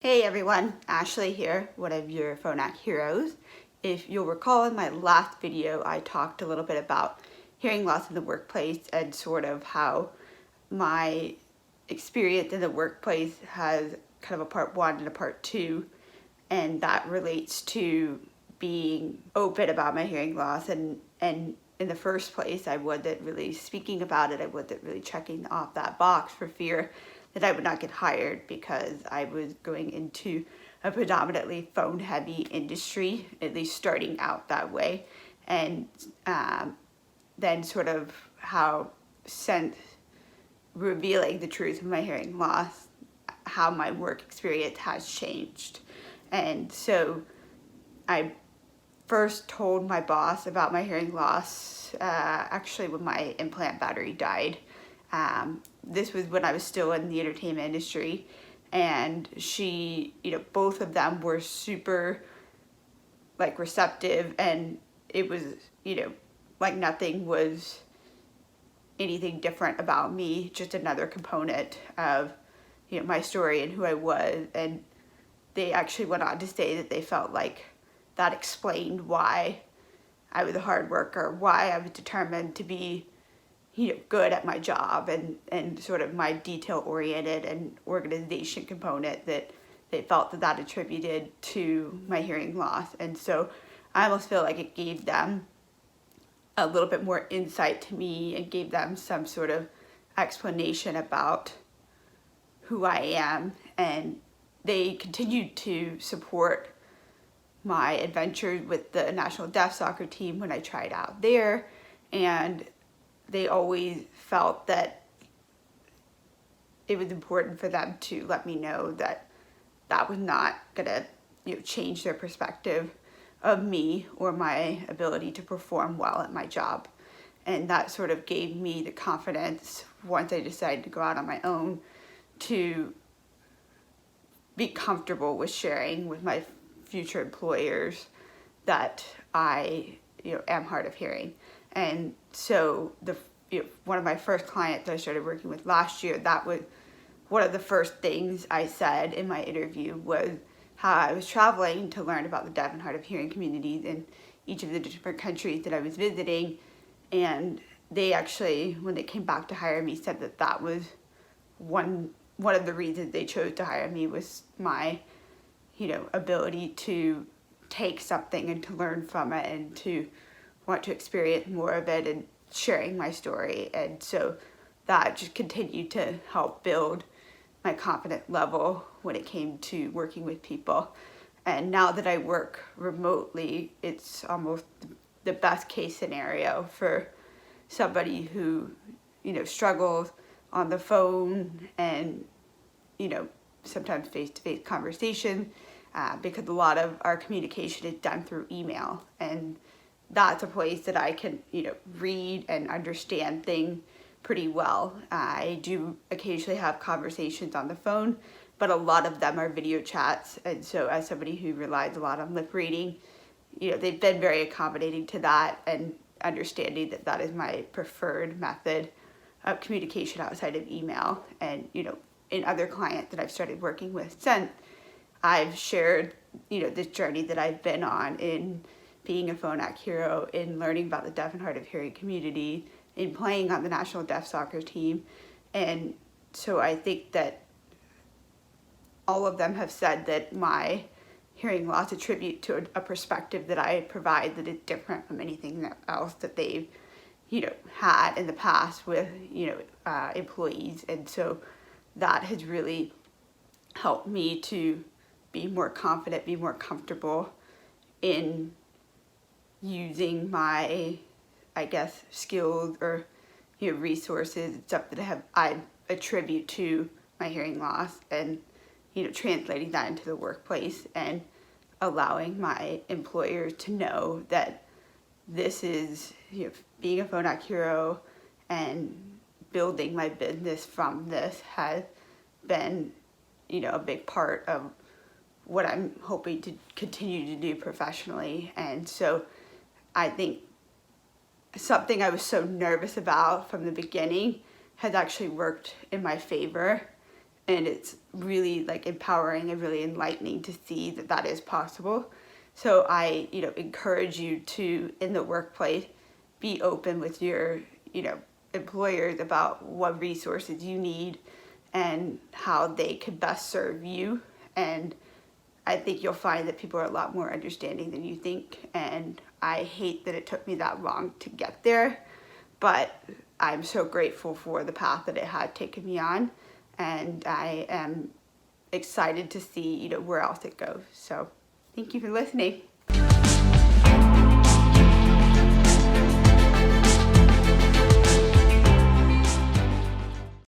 Hey everyone, Ashley here, one of your Phonak heroes. If you'll recall in my last video, I talked a little bit about hearing loss in the workplace and sort of how my experience in the workplace has kind of a part one and a part two, and that relates to being open about my hearing loss and in the first place I wasn't really speaking about it. I wasn't really checking off that box for fear that I would not get hired because I was going into a predominantly phone heavy industry, at least starting out that way. And then sort of how since revealing the truth of my hearing loss, how my work experience has changed. And so I first told my boss about my hearing loss actually when my implant battery died. This was when I was still in the entertainment industry, and she, both of them were super receptive, and it was, like nothing was anything different about me, just another component of, my story and who I was. And they actually went on to say that they felt like that explained why I was a hard worker, why I was determined to be good at my job, and sort of my detail-oriented and organization component, that they felt that attributed to my hearing loss. And so I almost feel like it gave them a little bit more insight to me and gave them some sort of explanation about who I am. And they continued to support my adventures with the national deaf soccer team when I tried out there, and they always felt that it was important for them to let me know that that was not gonna change their perspective of me or my ability to perform well at my job. And that sort of gave me the confidence, once I decided to go out on my own, to be comfortable with sharing with my future employers that I am hard of hearing. And so one of my first clients that I started working with last year, that was one of the first things I said in my interview, was how I was traveling to learn about the deaf and hard of hearing communities in each of the different countries that I was visiting. And they actually, when they came back to hire me, said that that was one of the reasons they chose to hire me, was my ability to take something and to learn from it and to want to experience more of it, and sharing my story. And so that just continued to help build my confidence level when it came to working with people. And now that I work remotely, it's almost the best case scenario for somebody who struggles on the phone and sometimes face-to-face conversation, because a lot of our communication is done through email, and that's a place that I can read and understand things pretty well. I do occasionally have conversations on the phone, but a lot of them are video chats. And so as somebody who relies a lot on lip reading, they've been very accommodating to that, and understanding that that is my preferred method of communication outside of email. And in other clients that I've started working with since, I've shared this journey that I've been on in being a Phonak hero, in learning about the deaf and hard of hearing community, in playing on the national deaf soccer team. And so I think that all of them have said that my hearing loss attribute to a perspective that I provide that is different from anything else that they've had in the past with employees. And so that has really helped me to be more confident, be more comfortable in using my, skills or resources, stuff that I attribute to my hearing loss, and translating that into the workplace and allowing my employers to know that this is being a Phonak hero and building my business from this has been a big part of what I'm hoping to continue to do professionally. And so I think something I was so nervous about from the beginning has actually worked in my favor. And it's really like empowering and really enlightening to see that that is possible. So I, encourage you to, in the workplace, be open with your, employers about what resources you need and how they could best serve you. And I think you'll find that people are a lot more understanding than you think. And I hate that it took me that long to get there, but I'm so grateful for the path that it had taken me on. And I am excited to see, where else it goes. So thank you for listening.